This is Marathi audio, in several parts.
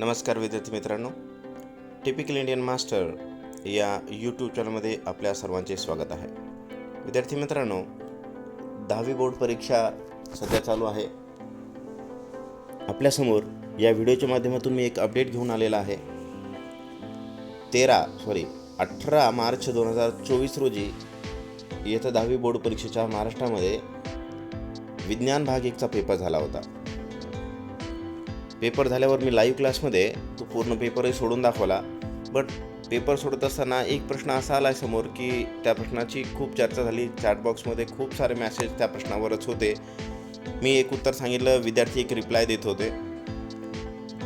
नमस्कार विद्यार्थी मित्रांनो, टिपिकल इंडियन मास्टर या यूट्यूब चॅनलमध्ये आपल्या सर्वांचे स्वागत आहे. विद्यार्थी मित्रांनो, 10वी बोर्ड परीक्षा सध्या चालू आहे. आपल्यासमोर या व्हिडिओच्या माध्यमातून मी एक अपडेट घेऊन आलेला आहे. 18 मार्च 2024 रोजी येत्या 10वी बोर्ड परीक्षेच्या महाराष्ट्रामध्ये विज्ञान भाग 1चा पेपर झाला होता. पेपर झाल्यावर मी लाईव्ह क्लासमध्ये तो पूर्ण पेपरही सोडून दाखवला. बट पेपर सोडत असताना एक प्रश्न असा आला समोर की त्या प्रश्नाची खूप चर्चा झाली. चॅटबॉक्समध्ये खूप सारे मेसेज त्या प्रश्नावरच होते. मी एक उत्तर सांगितलं, विद्यार्थी एक रिप्लाय देत होते.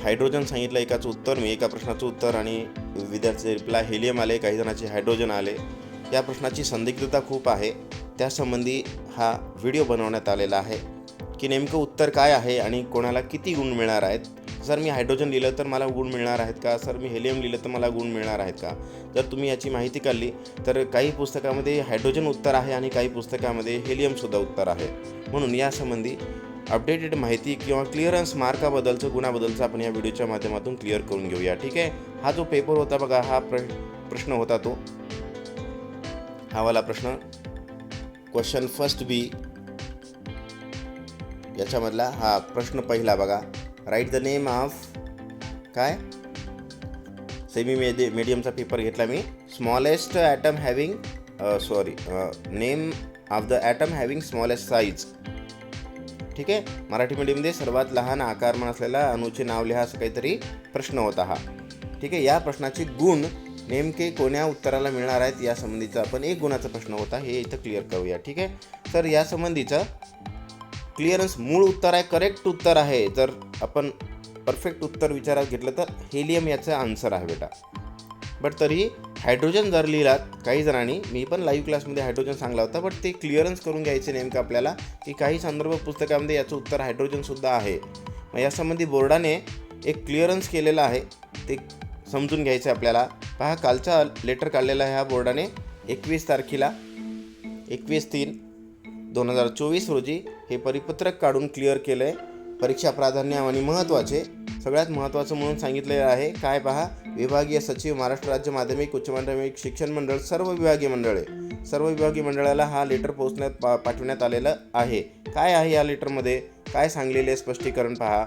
हायड्रोजन सांगितलं एकाचं उत्तर, मी एका प्रश्नाचं उत्तर, आणि विद्यार्थी रिप्लाय हेलियम आले, काही जणांचे हायड्रोजन आले. या प्रश्नाची संदिग्धता खूप आहे. त्यासंबंधी हा व्हिडिओ बनवण्यात आलेला आहे की नेमकं उत्तर काय आहे आणि कोणाला किती गुण मिळणार आहेत. जर मी हायड्रोजन लिहिलं तर मला गुण मिळणार आहेत का, सर मी हेलियम लिहिलं तर मला गुण मिळणार आहेत का. जर तुम्ही याची माहिती काढली तर काही पुस्तकामध्ये हायड्रोजन उत्तर आहे आणि काही पुस्तकामध्ये हेलियमसुद्धा उत्तर आहे. म्हणून यासंबंधी अपडेटेड माहिती किंवा क्लिअरन्स मार्काबद्दलचं, गुणाबद्दलचं आपण या व्हिडिओच्या माध्यमातून क्लिअर करून घेऊया. ठीक आहे. हा जो पेपर होता बघा, हा प्रश्न होता तो हा वाला प्रश्न, क्वेश्चन फर्स्ट बी याच्यामधला हा प्रश्न पहिला बघा. राईट द नेम ऑफ काय, सेमी मीडियमचा पेपर घेतला मी. Smallest atom having name of the atom having smallest size. ठीक आहे. मराठी मीडियममध्ये सर्वात लहान आकारमान असलेल्या अणूचे नाव लिहा, असं काहीतरी प्रश्न होता हा. ठीक आहे. या प्रश्नाचे गुण नेमके कोण्या उत्तराला मिळणार आहेत यासंबंधीचा आपण एक गुणाचा प्रश्न होता, हे इथं क्लिअर करूया. ठीक आहे. तर यासंबंधीचं क्लिअरन्स मूळ उत्तर आहे, करेक्ट उत्तर आहे. जर आपण परफेक्ट उत्तर विचारात घेतलं तर हेलियम याचं आन्सर आहे बेटा. बट तरी हायड्रोजन जर लिहिलात काही जणांनी, मी पण लाईव्ह क्लासमध्ये हायड्रोजन सांगला होता, बट ते क्लिअरन्स करून घ्यायचे नेमकं आपल्याला की काही संदर्भ पुस्तकामध्ये याचं उत्तर हायड्रोजनसुद्धा आहे. मग यासंबंधी बोर्डाने एक क्लिअरन्स केलेलं आहे, ते समजून घ्यायचं आपल्याला. पहा, कालचा लेटर काढलेला आहे ह्या बोर्डाने 21 तारखेला 21/3/2024 रोजी हे परिपत्रक काढून क्लिअर केलं आहे. परीक्षा प्राधान्य आणि सगळ्यात महत्त्वाचं म्हणून सांगितलेलं आहे. काय पहा, विभागीय सचिव, महाराष्ट्र राज्य माध्यमिक उच्च माध्यमिक शिक्षण मंडळ, सर्व विभागीय मंडळाला हा लेटर पाठवण्यात आलेलं आहे. काय आहे या लेटरमध्ये, काय सांगलेले स्पष्टीकरण पहा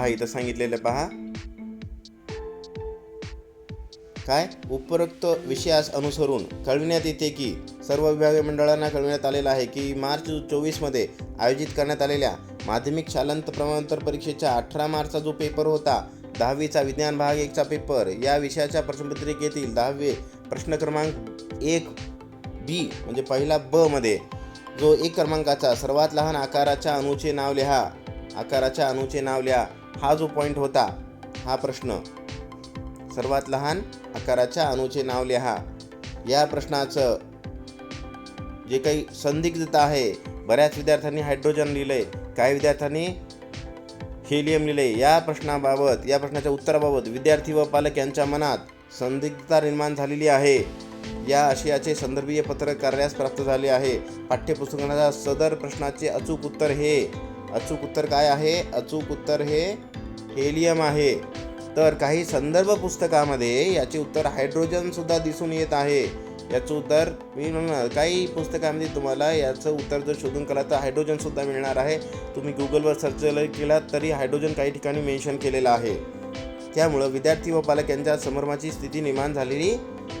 इथं सांगितलेलं पहा. काय, उपरोक्त विषयास अनुसरून कळविण्यात येते की सर्व विभागीय मंडळांना कळविण्यात आलेलं आहे की मार्च 24 आयोजित करण्यात आलेल्या माध्यमिक शालांत प्रमाणपत्र परीक्षेच्या 18 मार्चचा जो पेपर होता, 10वीचा विज्ञान भाग 1चा पेपर, या विषयाच्या प्रश्नपत्रिकेतील 10वे प्रश्न क्रमांक 1B म्हणजे पहिला ब मध्ये जो 1 क्रमांकाचा सर्वात लहान आकाराच्या अणूचे नाव लिहा, हा जो पॉईंट होता, हा प्रश्न सर्वात लहान आकाराच्या अणूचे नाव लिहा, या प्रश्नाचं जे काही संदिग्धता आहे, बऱ्याच विद्यार्थ्यांनी हायड्रोजन लिहिलंय, काही विद्यार्थ्यांनी हेलियम लिहिलंय. या प्रश्नाच्या उत्तराबाबत विद्यार्थी व पालक यांच्या मनात संदिग्धता निर्माण झालेली आहे. या आशयाचे संदर्भीय पत्रक कार्यालयास प्राप्त झाले आहे. पाठ्यपुस्तकाच्या सदर प्रश्नाचे अचूक उत्तर काय आहे? अचूक उत्तर हे हेलियम आहे. तर काही संदर्भ पुस्तकामध्ये याचे उत्तर हायड्रोजन सुद्धा दिसून येत आहे. याचं उत्तर मी म्हणणार, काही पुस्तकामध्ये तुम्हाला याचं उत्तर जर शोधून काढलं तर हायड्रोजन सुद्धा मिळणार आहे. तुम्ही गुगलवर सर्च केलात तरी हायड्रोजन काही ठिकाणी मेन्शन केलेलं आहे. त्यामुळं विद्यार्थी व पालक यांच्या संभ्रमाची स्थिती निर्माण झालेली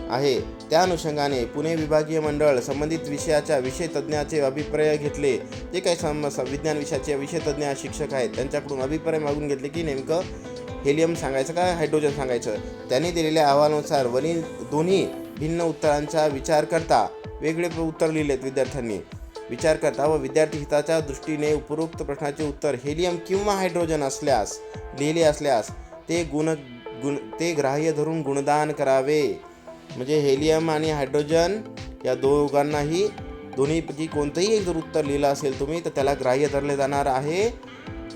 आहे. त्या अनुषंगाने पुणे विभागीय मंडळ संबंधित विषयाच्या विषय तज्ज्ञाचे अभिप्राय घेतले. जे काही विज्ञान विषयाचे विषय तज्ज्ञ शिक्षक आहेत त्यांच्याकडून अभिप्राय मागून घेतले की नेमकं हेलियम सांगायचं का हायड्रोजन सांगायचं. त्यांनी दिलेल्या अहवालानुसार वरील दोन्ही भिन्न उत्तरांचा विचार करता वेगळे उत्तर लिहिलेत विद्यार्थ्यांनी. विचार करता व विद्यार्थी हिताच्या दृष्टीने उपरोक्त प्रश्नाचे उत्तर हेलियम किंवा हायड्रोजन लिहिले असल्यास ते ग्राह्य धरून गुणदान करावे. म्हणजे हेलियम आणि हायड्रोजन या दोन्हीपैकी कोणतंही एक जर उत्तर लिहिलं असेल तुम्ही तर त्याला ग्राह्य धरले जाणार आहे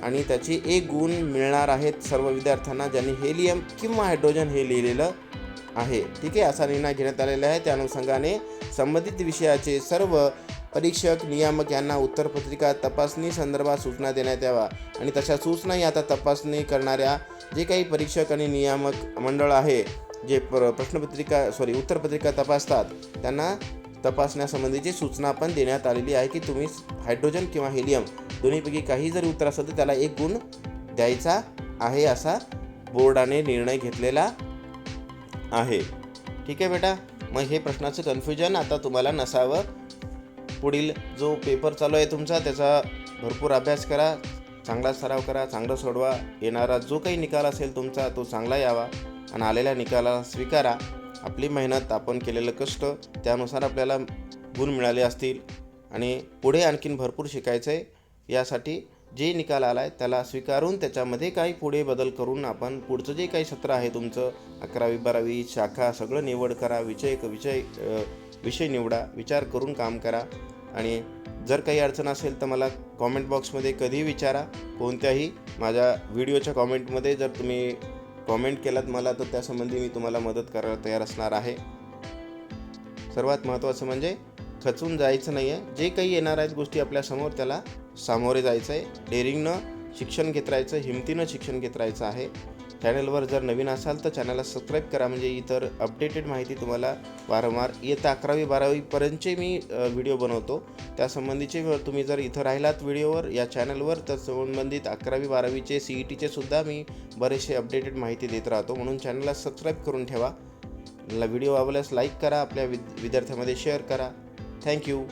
आणि त्याचे 1 गुण मिळणार आहेत सर्व विद्यार्थ्यांना ज्यांनी हेलियम किंवा हायड्रोजन हे लिहिलेलं आहे. ठीक आहे. असा निर्णय घेण्यात आलेला आहे. त्या अनुषंगाने संबंधित विषयाचे सर्व परीक्षक नियामक यांना उत्तरपत्रिका तपासणी संदर्भात सूचना देण्यात यावा आणि तशा सूचनाही आता तपासणी करणाऱ्या जे काही परीक्षक आणि नियामक मंडळ आहे जे उत्तरपत्रिका तपासतात त्यांना तपासण्यासंबंधीची सूचना पण देण्यात आलेली आहे की तुम्ही हायड्रोजन किंवा हेलियम दोन्हीपैकी काही जरी उत्तर असेल तर त्याला 1 गुण द्यायचा आहे असा बोर्डाने निर्णय घेतलेला आहे. ठीक आहे बेटा, मग हे प्रश्नाचं कन्फ्युजन आता तुम्हाला नसावं. पुढील जो पेपर चालू आहे तुमचा त्याचा भरपूर अभ्यास करा, चांगला सराव करा, चांगलं सोडवा. येणारा जो काही निकाल असेल तुमचा तो चांगला यावा आणि आलेल्या निकालाला स्वीकारा. आपली मेहनत, आपण केलेलं कष्ट त्यानुसार आपल्याला गुण मिळाले असतील आणि पुढे आणखीन भरपूर शिकायचं आहे. यासाठी जे निकाल आला आहे त्याला स्वीकारून त्याच्यामध्ये काही पुढे बदल करून आपण पुढचं जे काही सत्र आहे तुमचं 11वी 12वी शाखा सगळं निवड करा, विषय निवडा, विचार करून काम करा. आणि जर काही अडचण असेल तर मला कॉमेंट बॉक्समध्ये कधीही विचारा. कोणत्याही माझ्या व्हिडिओच्या कॉमेंटमध्ये जर तुम्ही कॉमेंट केलात मला तर त्यासंबंधी मी तुम्हाला मदत करायला तयार असणार आहे. सर्वात महत्त्वाचं म्हणजे खचून जायचं नाही आहे. जे काही येणार आहेत गोष्टी आपल्यासमोर त्याला सामोरे जायचं आहे. डेअरिंगनं शिक्षण घेत राहायचं, हिमतीनं शिक्षण घेत राहायचं आहे. चॅनलवर जर नवीन असाल तर चॅनलला सबस्क्राईब करा, म्हणजे इतर अपडेटेड माहिती तुम्हाला वारंवार इयत्ता 11वी 12वीपर्यंतचे मी व्हिडिओ बनवतो. त्यासंबंधीचे तुम्ही जर इथं राहिलात व्हिडिओवर या चॅनलवर तर संबंधित 11वी 12वीचे CETचे सुद्धा मी बरेचसे अपडेटेड माहिती देत राहतो. म्हणून चॅनलला सबस्क्राईब करून ठेवा. व्हिडिओ आवडल्यास लाईक करा, आपल्या विद्यार्थ्यांमध्ये शेअर करा. थँक्यू.